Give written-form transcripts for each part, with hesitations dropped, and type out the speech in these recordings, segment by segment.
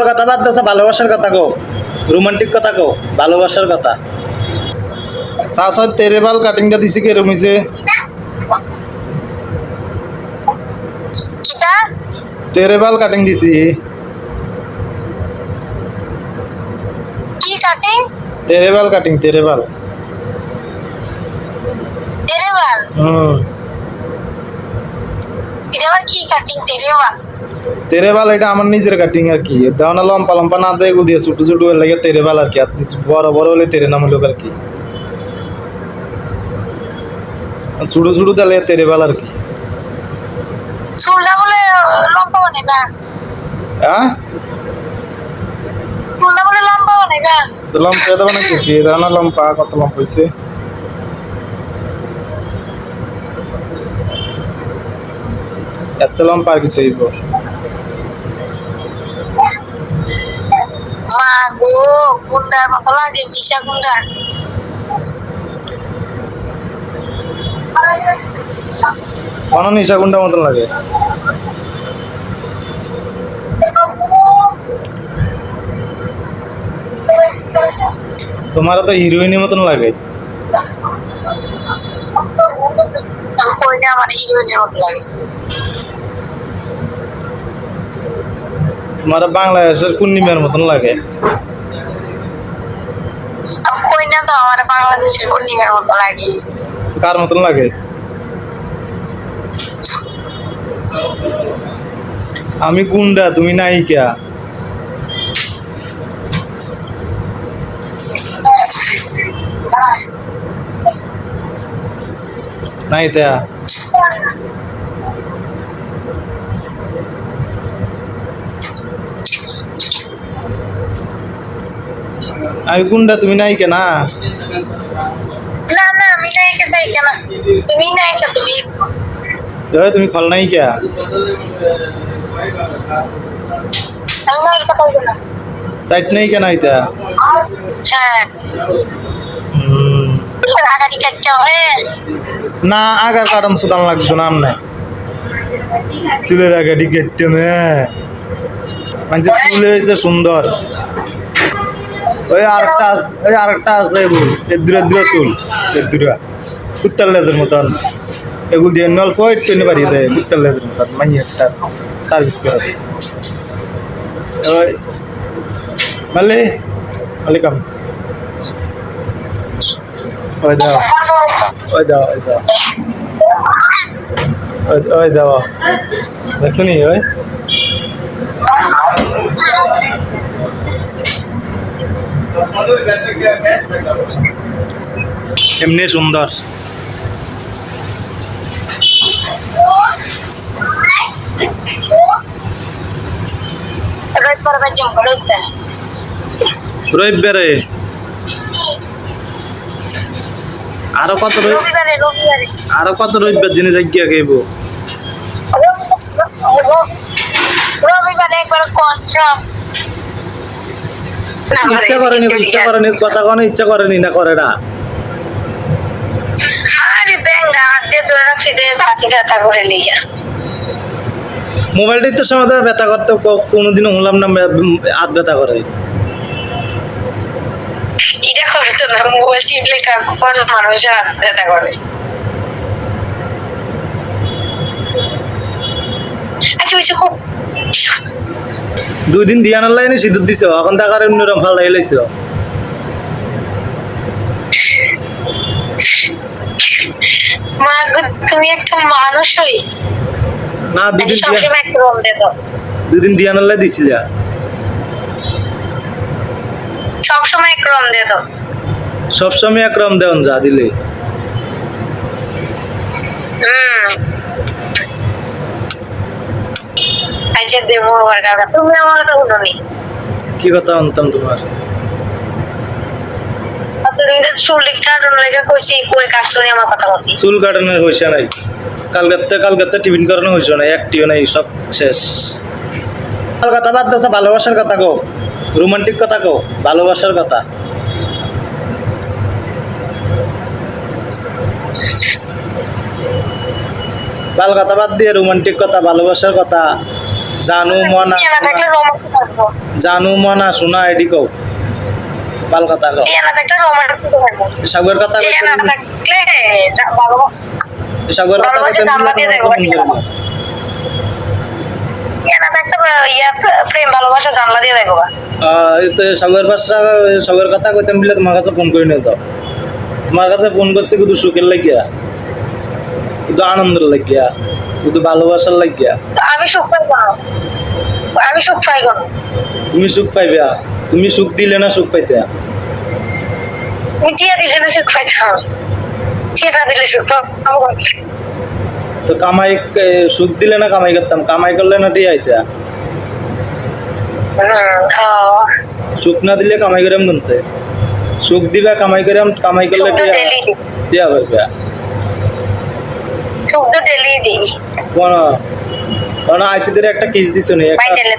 কথা বাদ দাও, ভালোবাসার কথা কো, রোমান্টিক কথা কো, ভালোবাসার কথা। তেরে বাল কাটিংটা দিছি কে রমিছে? কিটা তেরে বাল কাটিং দিছি। কি কাটিং? তেরে বাল কাটিং, তেরে বাল। তেরেওয়াল? এটা আবার কি কাটিং তেরেওয়াল? তেরে বাল এটা আমার নিজের কাটিং আর কি। দাও না লম্পা লম্পা না দেয় গুদিয়ে ছোট ছোট লাগে তেরে বাল আর কি। আর বড় বড় হলে তেরে নাম হলো আর কি। ছোট ছোট দিলে তেরে বাল আর কি। চুলটা বলে লম্বা বানাইবা? হ্যাঁ, চুলটা বলে লম্বা বানাইবা? তো লম্পা তো বানাইতেছি। দাও না লম্পা, কত লম্পা হয়েছে। এত লম্পা আর কি তৈব। মা গো, গুন্ডার মতো লাগে, মিশা গুন্ডা। কোন নিশা গুন্ডার মতন লাগে? তোমার তো হিরোইনের মতন লাগে। কই না, আমার হিরোইনের মতো লাগে। তোমার বাংলাদেশের পূর্ণিমার মতন লাগে। কই না তো, আমার বাংলাদেশের পূর্ণিমার মতো লাগে। কার মতন লাগে? আমি গুন্ডা, তুমি নায়িকা। নাই তা আমি গুন্ডা, তুমি নায়িকা না। না না, আমি নায়িকা সাইকা না, তুমি নায়িকা। তুমি তুমি খলনায়িকা। আমি নায়িকা পাইবো না। সাইড নায়িকা না এটা। হ্যাঁ, আগাড়ি কাটতে হয় না, আগার কাটাম সুদান লাগতো না। আমনে চুলের আগাটি কেটে মানে চুল হয়েছে সুন্দর। ওই আরেকটা আছে এগুলো এদুরা দুরা চুল, এদুরা কুত্তার লেজের মতন। এগুলো দিয়ে অল্প একটু এনে বাড়িয়ে দেয় কুত্তার লেজের মতন। মাই একটা সার্ভিস করে ওই মালিকাম। ওই দাও, ওই দাও, ওই দাও, ওই দাও, দেখছো নি? ওই এমনি সুন্দর। রবিবারে আরো কত আরো কত রবিবার দিনে যাইয়া খাইব। রবিবারে একবার কনফার্ম। ইচ্ছা করেনি কথা কোনো ইচ্ছা করেনি না করে না। আরে ব্যাংলা হাতে ধরে রাখছি যে হাতে ব্যথা করে লিয়া। মোবাইলটাই তো সময় ব্যথা করতে কোনোদিনও হলাম না হাত ব্যথা করে। এটা করতো না, মোবাইল টিপলে কখন মানুষের হাত ব্যথা করে। আচ্ছা ওইসব খুব 2 দিন দিয়ানার লাইনে সিঁদুর দিছ, এখন দেখার অন্যরকম ভাল লাগে লাইছ। মা গো, তুমি একটা মানুষই না। 2 দিন সবসময় একটা রোল দে দাও। 2 দিন দিয়ানার লাই দিছিল। সবসময় এক রম দে দাও। সবসময় একরকম দেওয়ান যা দিলে। আচ্ছা দেবো আমার কাছে, তুমি আমার কথা শুনোনি। কি কথা আনতাম তোমার? তুমি তো চুল কাটানোর লেগে কইছি, কই কাটছো নি আমার কথা বলতি? চুল কাটানোর হয়েছে নাই, কালকাতে টিফিন করানো হয়েছে না, একটিও নাই, সব শেষ। কথা বাদ দাও, ভালোবাসার কথা কো, রোমান্টিক কথা কো, ভালোবাসার কথা। কথা বাদ দিয়ে রোমান্টিক কথা, ভালোবাসার কথা। জানু মনা টিয়া না থাকলে রোমান্টিক থাকবো। জানু মনা শোনা এডি কও বাল কথা কও টিয়া না থাকলে রোমান্টিক থাকবো। সাগর কথা টিয়া কইতে না থাকলে ভালো সাগর কথা ভালোবাসা কইতে জানলা দিয়ে দেবো। ফোন করবো টিয়া না থাকলে প্রেম ভালোবাসা জানলা দিয়ে দেবো। তো সাগর কথা কইতে বলে তোমার কাছে ফোন করে নিও তো তোমার কাছে ফোন করছে শুধু সুখের লাগিয়া শুধু আনন্দের লাগিয়া শুধু ভালোবাসার লাগিয়া আমি সুখ পাই কেন? আমি সুখ পাই কেন? তুমি সুখ পাইবে তুমি সুখ দিলে না সুখ পাইতে তুমি টিয়া দিলে না সুখ পাইতাম। টিয়া না দিলে সুখ পাবো কোথায়? তো কামাই সুখ দিলে না কামাই করতাম কামাই করলে না টিয়া আইতা সুখ না দিলে কামাই করাম গুনতে সুখ দিবা কামাই করাম কামাই করলে সুখ তো daily দিই। টিয়া পাইবে সুখ তো ডেলি দিই। কোন কোন আইসিদের একটা কিস দিছো নি ভাই একটা ডেলি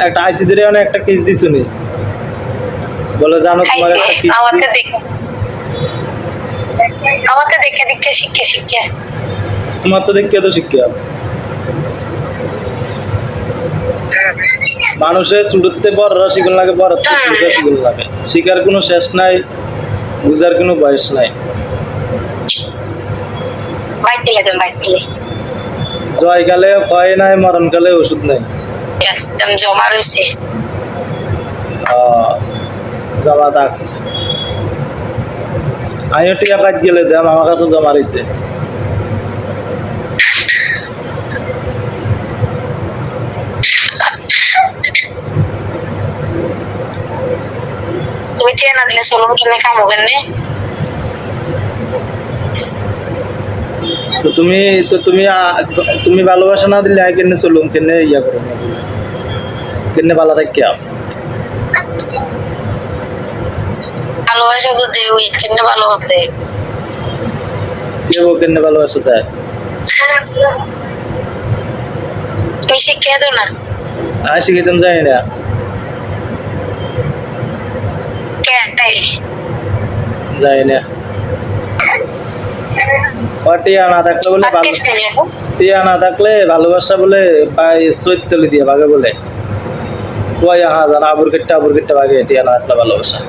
একটা আইসিদের একটা কিস দিছো নি বলে জানো তোমার একটা কিস আমাকে দেখে দেখে শিখে তোমার তো দেখে তো শিক্ষা মানুষের ছুটতে বড়রা শিখুন লাগে বড় ছুটতে শিখুন লাগে শিকার কোনো শেষ নাই বুঝার কোনো বয়স নাই বাইক দিলে জয়কালে ভয় নাই মরণকালে ওষুধ নাই একদম জমা রয়েছে। জমা থাক আমিও টিয়া পাইত গেলে দাম আমার কাছে জমা রয়েছে তুমি টিয়া না দিলে চলুন কিনে খামো কেনে? তো তুমি ভালোবাসা না দিলে আমি কেনে চলুম কেনে ইয়া করুম কেনে ভালো থাকিয়া ভালোবাসা তো দেও কেনে ভালো হতে কেউ কেনে ভালোবাসা দেয় তুমি শিখিয়ে দাও না আমি শিখিতাম জানি না জানি না টিয়া না থাকলে বলে টিয়া না থাকলে ভালোবাসা বলে চৈতলি দিয়ে ভাগে বলে কয় জানা আবুর কেটটা ভাগে টিয়া না থাকলে ভালোবাসা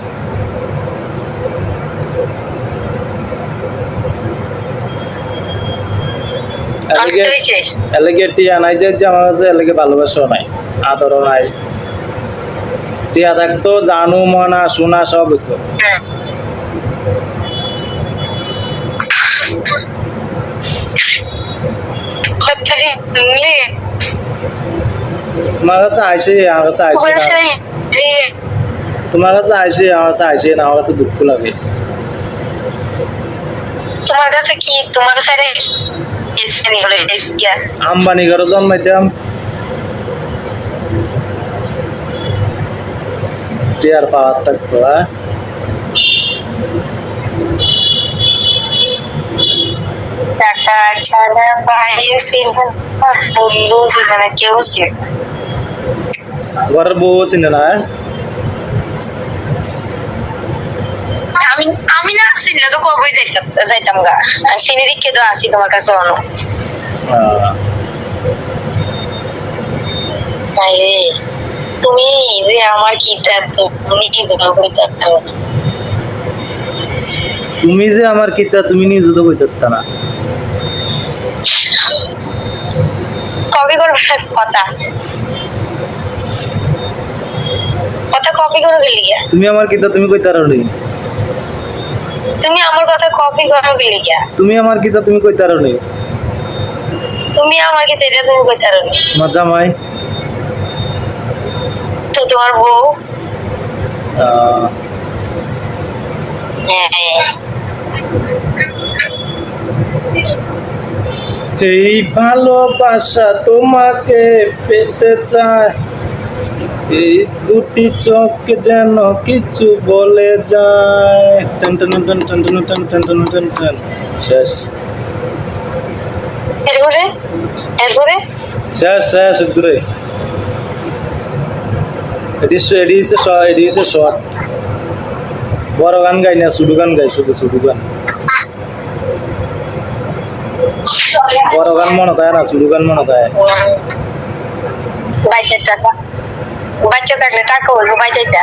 এলাকে টিয়া নাই যে আমার কাছে এলাকে ভালোবাসাও নাই আদরও নাই টিয়া থাকতো জানু মনা শোনা সব হইতো তোমার কাছে আইসে আমার কাছে আইসে তোমার কাছে আইসে আমার কাছে আইসে না আমার কাছে দুঃখ লাগে তোমার কাছে কি তোমার কাছে আম্বানি ঘরে জন্মাইতাম টিয়ার পাওয়ার থাকতো টাকা ছাড়া ভাইও ছিল বন্ধু ছিল না কেউ ছিল ঘরের বউ চিনে না আমি না চিনলে তো কবে যাইতাম গা চিনি দিকে তো আসি তোমার কাছে অন্য তুমি যে আমার কি তুমি তুমি যে আমার কিতা তুমি নিজে তো কইতে না কপি করবে কথা কথা কপি করে গেলি তুমি আমার কিতা তুমি কইতে পারো নি তুমি আমার কথা কপি করে গেলি তুমি আমার কিতা তুমি কইতে পারো নি তুমি আমার কি এটা তুমি কইতে পারো নি তোমার জামাই তো তোমার বউ এই ভালোবাসা তোমাকে পেতে চায় এই দুটি চোখ যেন কিছু বলে যায় টান টান টান টান টান টান টান টান টান টান শেষ এরপরে শেষ দূরে এডিসে শর্ট বড় গান গাই না শুধু গান গাই শুধু গান বড় গান মনে হয় না শুধু গান মনে হয় বাচ্চা থাকলে টাকা হইব বাচ্চাটা